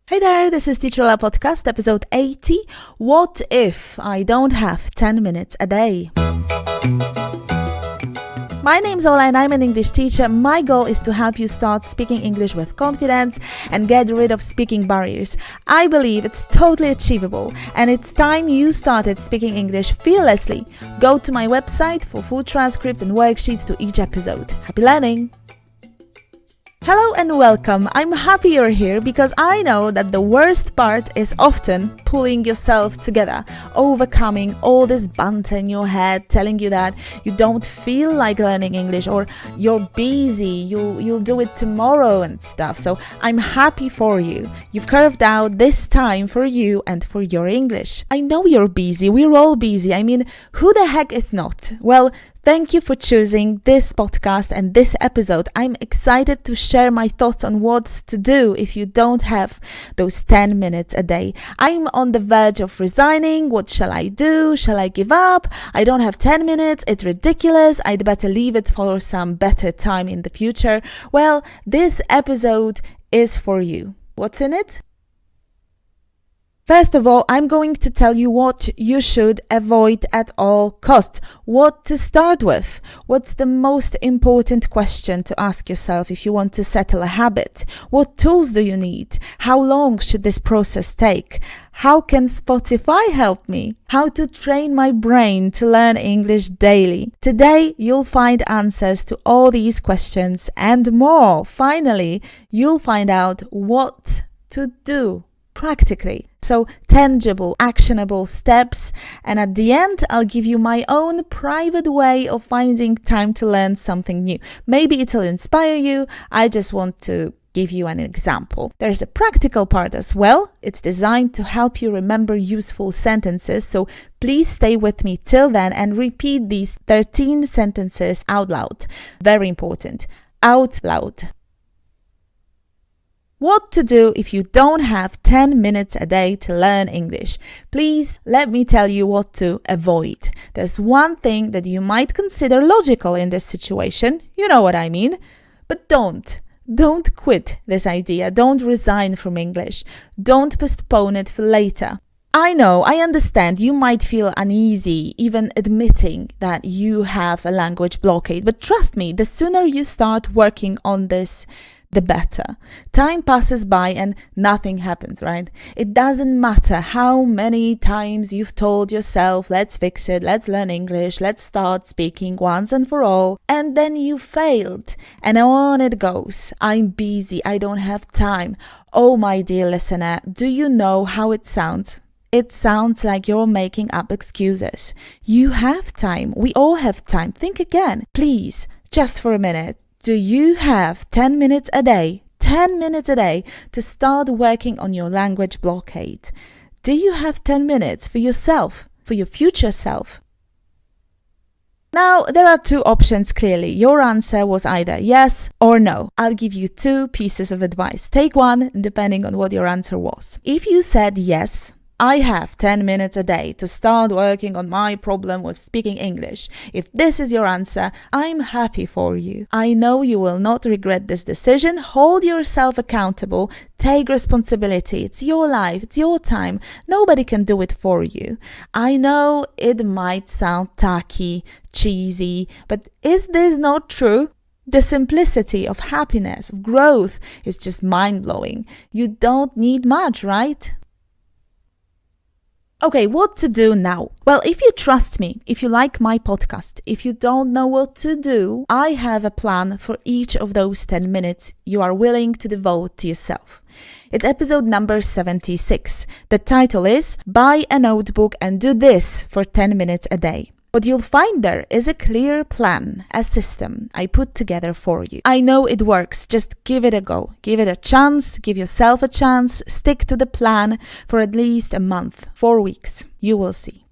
Hey there, this is Teacher Ola Podcast, episode 80. What if I don't have 10 minutes a day? My name's Ola and I'm an English teacher. My goal is to help you start speaking English with confidence and get rid of speaking barriers. I believe it's totally achievable and it's time you started speaking English fearlessly. Go to my website for full transcripts and worksheets to each episode. Happy learning! Hello and welcome. I'm happy you're here because I know that the worst part is often pulling yourself together, overcoming all this banter in your head, telling you that you don't feel like learning English or you're busy, you'll do it tomorrow and stuff. So I'm happy for you. You've carved out this time for you and for your English. I know you're busy. We're all busy. I mean, who the heck is not? Well, thank you for choosing this podcast and this episode. I'm excited to share my thoughts on what to do if you don't have those 10 minutes a day. I'm on the verge of resigning. What shall I do? Shall I give up? I don't have 10 minutes. It's ridiculous. I'd better leave it for some better time in the future. Well, this episode is for you. What's in it? First of all, I'm going to tell you what you should avoid at all costs, what to start with, what's the most important question to ask yourself if you want to settle a habit, what tools do you need, how long should this process take, how can Spotify help me, how to train my brain to learn English daily. Today, you'll find answers to all these questions and more. Finally, you'll find out what to do practically. So tangible, actionable steps. And at the end, I'll give you my own private way of finding time to learn something new. Maybe it'll inspire you. I just want to give you an example. There's a practical part as well. It's designed to help you remember useful sentences. So please stay with me till then and repeat these 13 sentences out loud. Very important. Out loud. What to do if you don't have 10 minutes a day to learn English? Please let me tell you what to avoid. There's one thing that you might consider logical in this situation. You know what I mean. But don't quit this idea. Don't resign from English. Don't postpone it for later. I know, I understand you might feel uneasy even admitting that you have a language blockade. But trust me, the sooner you start working on this, the better. Time passes by and nothing happens, right? It doesn't matter how many times you've told yourself, let's fix it, let's learn English, let's start speaking once and for all, and then you failed. And on it goes. I'm busy, I don't have time. Oh, my dear listener, do you know how it sounds? It sounds like you're making up excuses. You have time. We all have time. Think again. Please, just for a minute. Do you have 10 minutes a day? 10 minutes a day to start working on your language blockade? Do you have 10 minutes for yourself, for your future self? Now, there are two options clearly. Your answer was either yes or no. I'll give you two pieces of advice. Take one depending on what your answer was. If you said yes, I have 10 minutes a day to start working on my problem with speaking English. If this is your answer, I'm happy for you. I know you will not regret this decision. Hold yourself accountable. Take responsibility. It's your life. It's your time. Nobody can do it for you. I know it might sound tacky, cheesy, but is this not true? The simplicity of happiness, of growth is just mind-blowing. You don't need much, right? Okay, what to do now? Well, if you trust me, if you like my podcast, if you don't know what to do, I have a plan for each of those 10 minutes you are willing to devote to yourself. It's episode number 76. The title is Buy a Notebook and Do This for 10 minutes a day. What you'll find there is a clear plan, a system I put together for you. I know it works. Just give it a go. Give it a chance. Give yourself a chance. Stick to the plan for at least a month, 4 weeks. You will see.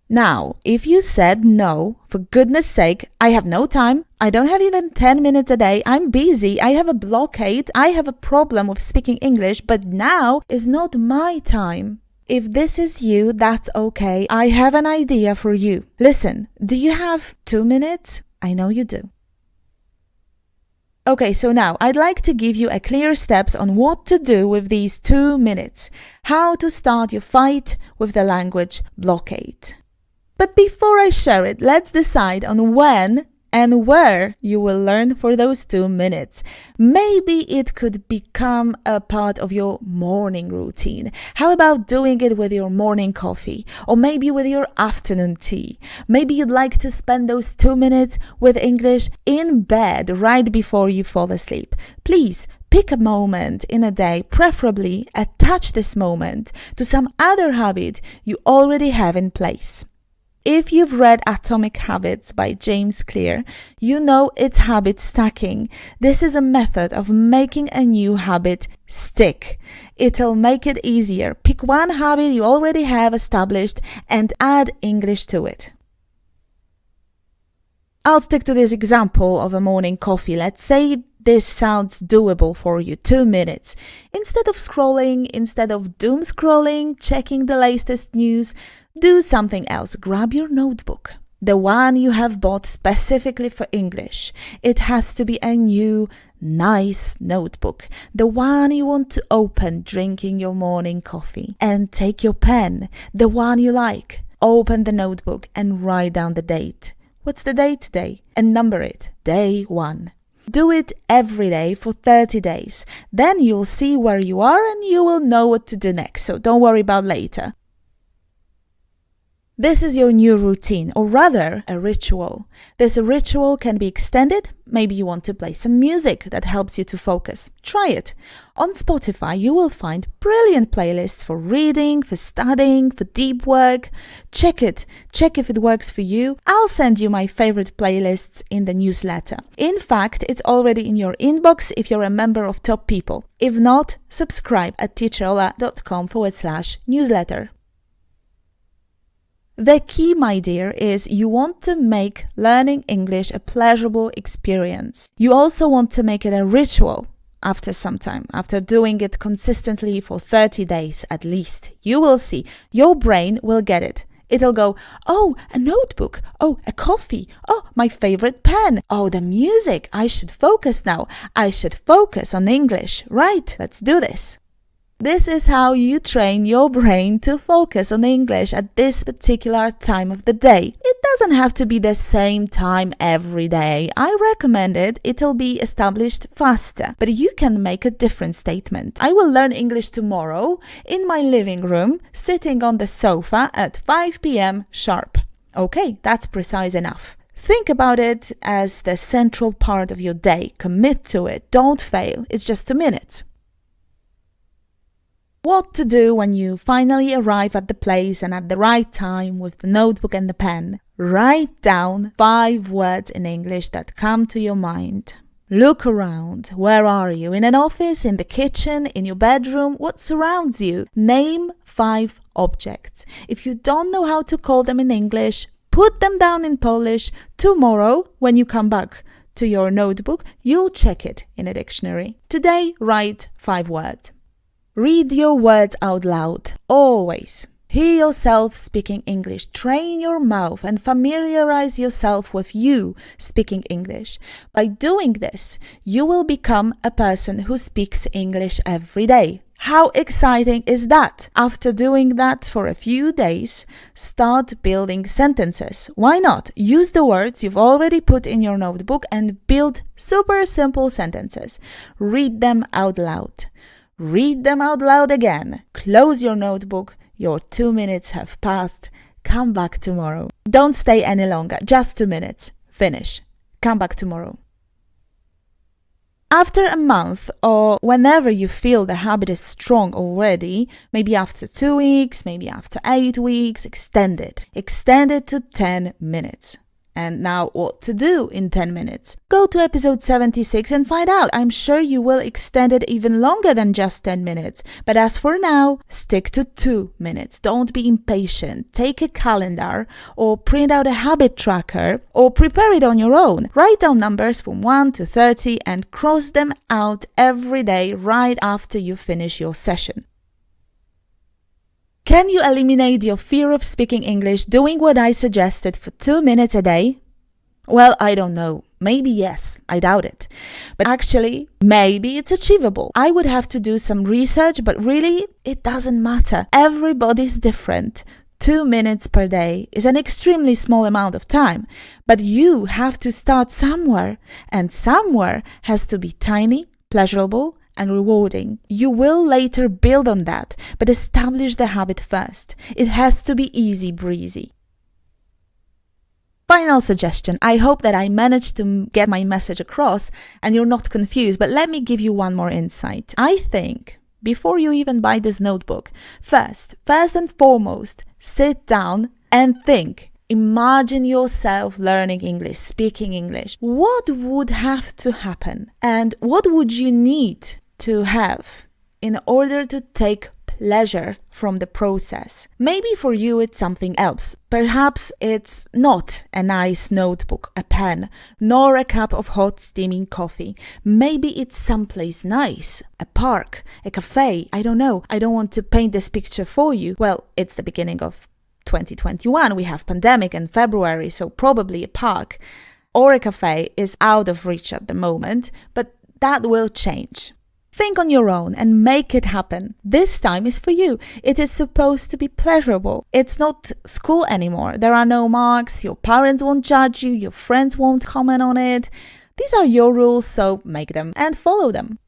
Now, if you said no, for goodness sake, I have no time. I don't have even 10 minutes a day. I'm busy. I have a blockade. I have a problem with speaking English, but now is not my time. If this is you, that's okay. I have an idea for you. Listen, do you have 2 minutes? I know you do. Okay, so now I'd like to give you a clear steps on what to do with these 2 minutes, how to start your fight with the language blockade. But before I share it, let's decide on when and where you will learn for those 2 minutes. Maybe it could become a part of your morning routine. How about doing it with your morning coffee? Or maybe with your afternoon tea? Maybe you'd like to spend those 2 minutes with English in bed right before you fall asleep. Please pick a moment in a day, preferably attach this moment to some other habit you already have in place. If you've read Atomic Habits by James Clear, you know it's habit stacking. This is a method of making a new habit stick. It'll make it easier. Pick one habit you already have established and add English to it. I'll stick to this example of a morning coffee. Let's say this sounds doable for you, 2 minutes. Instead of scrolling, instead of doom scrolling, checking the latest news, do something else. Grab your notebook, the one you have bought specifically for English. It has to be a new, nice notebook, the one you want to open drinking your morning coffee. And take your pen, the one you like. Open the notebook and write down the date. What's the date today? And number it, day 1. Do it every day for 30 days. Then you'll see where you are and you will know what to do next. So don't worry about later. This is your new routine, or rather, a ritual. This ritual can be extended. Maybe you want to play some music that helps you to focus. Try it. On Spotify, you will find brilliant playlists for reading, for studying, for deep work. Check it. Check if it works for you. I'll send you my favorite playlists in the newsletter. In fact, it's already in your inbox if you're a member of Top People. If not, subscribe at teacherola.com/newsletter. The key, my dear, is you want to make learning English a pleasurable experience. You also want to make it a ritual after some time, after doing it consistently for 30 days at least. You will see, your brain will get it. It'll go, oh, a notebook, oh, a coffee, oh, my favorite pen, oh, the music, I should focus now. I should focus on English. Right, let's do this. This is how you train your brain to focus on English at this particular time of the day. It doesn't have to be the same time every day. I recommend it. It'll be established faster. But you can make a different statement. I will learn English tomorrow in my living room, sitting on the sofa at 5 p.m. sharp. Okay, that's precise enough. Think about it as the central part of your day. Commit to it. Don't fail. It's just 2 minutes. What to do when you finally arrive at the place and at the right time with the notebook and the pen. Write down 5 words in English that come to your mind. Look around. Where are you? In an office, in the kitchen, in your bedroom? What surrounds you? Name 5 objects. If you don't know how to call them in English, put them down in Polish. Tomorrow, when you come back to your notebook, you'll check it in a dictionary. Today, write 5 words. Read your words out loud, always. Hear yourself speaking English. Train your mouth and familiarize yourself with you speaking English. By doing this, you will become a person who speaks English every day. How exciting is that? After doing that for a few days, start building sentences. Why not? Use the words you've already put in your notebook and build super simple sentences. Read them out loud. Read them out loud again. Close your notebook. Your 2 minutes have passed. Come back tomorrow. Don't stay any longer. Just 2 minutes. Finish. Come back tomorrow. After a month or whenever you feel the habit is strong already, maybe after 2 weeks, maybe after 8 weeks, extend it. Extend it to 10 minutes. And now what to do in 10 minutes? Go to episode 76 and find out. I'm sure you will extend it even longer than just 10 minutes. But as for now, stick to 2 minutes. Don't be impatient. Take a calendar or print out a habit tracker or prepare it on your own. Write down numbers from 1 to 30 and cross them out every day right after you finish your session. Can you eliminate your fear of speaking English doing what I suggested for 2 minutes a day? Well, I don't know. Maybe yes, I doubt it. But actually, maybe it's achievable. I would have to do some research, but really, it doesn't matter. Everybody's different. 2 minutes per day is an extremely small amount of time, but you have to start somewhere, and somewhere has to be tiny, pleasurable, and rewarding. You will later build on that, but establish the habit first. It has to be easy breezy. Final suggestion. I hope that I managed to get my message across and you're not confused, but let me give you one more insight. I think before you even buy this notebook, first and foremost, sit down and think. Imagine yourself learning English, speaking English. What would have to happen? And what would you need to have in order to take pleasure from the process? Maybe for you it's something else. Perhaps it's not a nice notebook, a pen, nor a cup of hot steaming coffee. Maybe it's someplace nice, a park, a cafe, I don't know. I don't want to paint this picture for you. Well, it's the beginning of 2021, we have pandemic in February, so probably a park or a cafe is out of reach at the moment, but that will change. Think on your own and make it happen. This time is for you. It is supposed to be pleasurable. It's not school anymore. There are no marks. Your parents won't judge you. Your friends won't comment on it. These are your rules, so make them and follow them.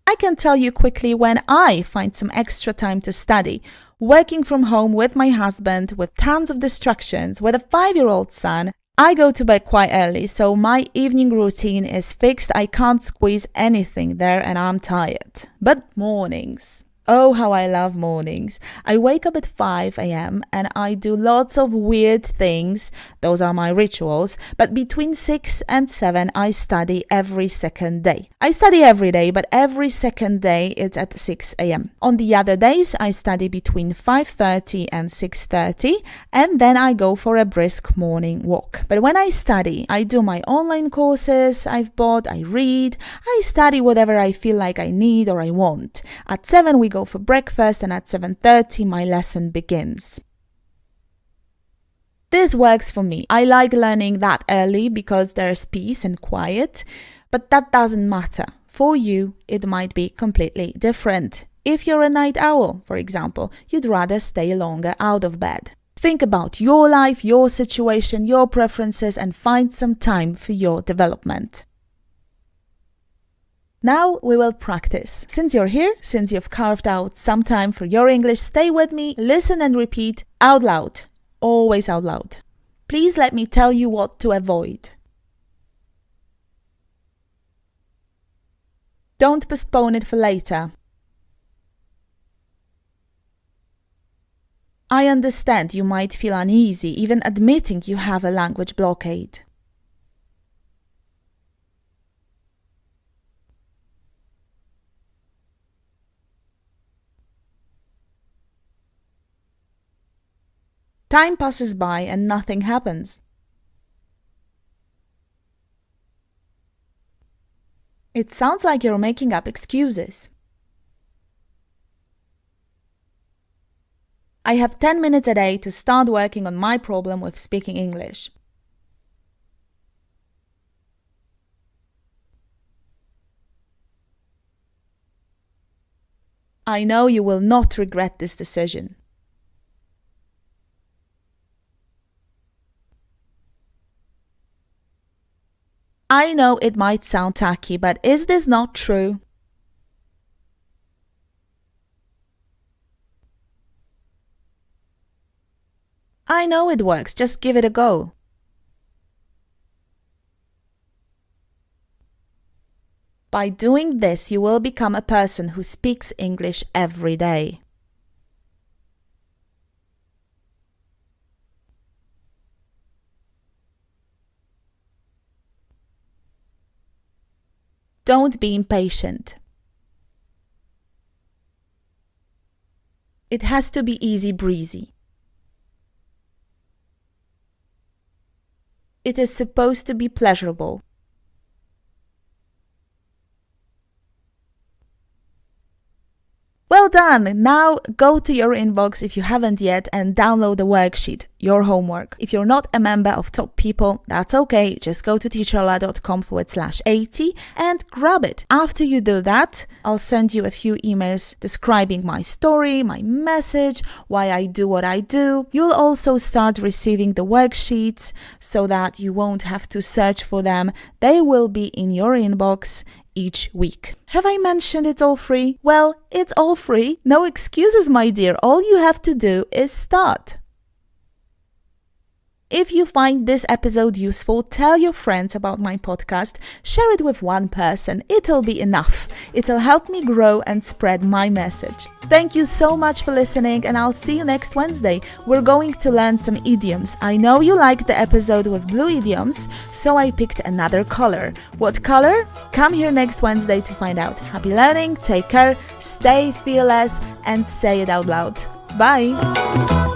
I can tell you quickly when I find some extra time to study. Working from home with my husband, with tons of distractions, with a 5-year-old son, I go to bed quite early, so my evening routine is fixed. I can't squeeze anything there and I'm tired. But mornings. Oh, how I love mornings. I wake up at 5 a.m. and I do lots of weird things. Those are my rituals. But between 6 and 7, I study every second day. I study every day, but every second day it's at 6 a.m. On the other days, I study between 5:30 and 6:30, and then I go for a brisk morning walk. But when I study, I do my online courses I've bought, I read, I study whatever I feel like I need or I want. At 7, we go for breakfast, and at 7:30 my lesson begins. This works for me. I like learning that early because there's peace and quiet, but that doesn't matter. For you, it might be completely different. If you're a night owl, for example, you'd rather stay longer out of bed. Think about your life, your situation, your preferences, and find some time for your development. Now we will practice. Since you're here, since you've carved out some time for your English, stay with me, listen and repeat out loud. Always out loud. Please let me tell you what to avoid. Don't postpone it for later. I understand you might feel uneasy even admitting you have a language blockade. Time passes by and nothing happens. It sounds like you're making up excuses. I have 10 minutes a day to start working on my problem with speaking English. I know you will not regret this decision. I know it might sound tacky, but is this not true? I know it works, just give it a go. By doing this, you will become a person who speaks English every day. Don't be impatient. It has to be easy breezy. It is supposed to be pleasurable. Well done! Now go to your inbox if you haven't yet and download the worksheet. your homework. If you're not a member of Top People, that's okay. Just go to teacherla.com/80 and grab it. After you do that, I'll send you a few emails describing my story, my message, why I do what I do. You'll also start receiving the worksheets so that you won't have to search for them. They will be in your inbox each week. Have I mentioned it's all free? Well, it's all free. No excuses, my dear. All you have to do is start. If you find this episode useful, tell your friends about my podcast. Share it with one person. It'll be enough. It'll help me grow and spread my message. Thank you so much for listening, and I'll see you next Wednesday. We're going to learn some idioms. I know you liked the episode with blue idioms, so I picked another color. What color? Come here next Wednesday to find out. Happy learning, take care, stay fearless, and say it out loud. Bye!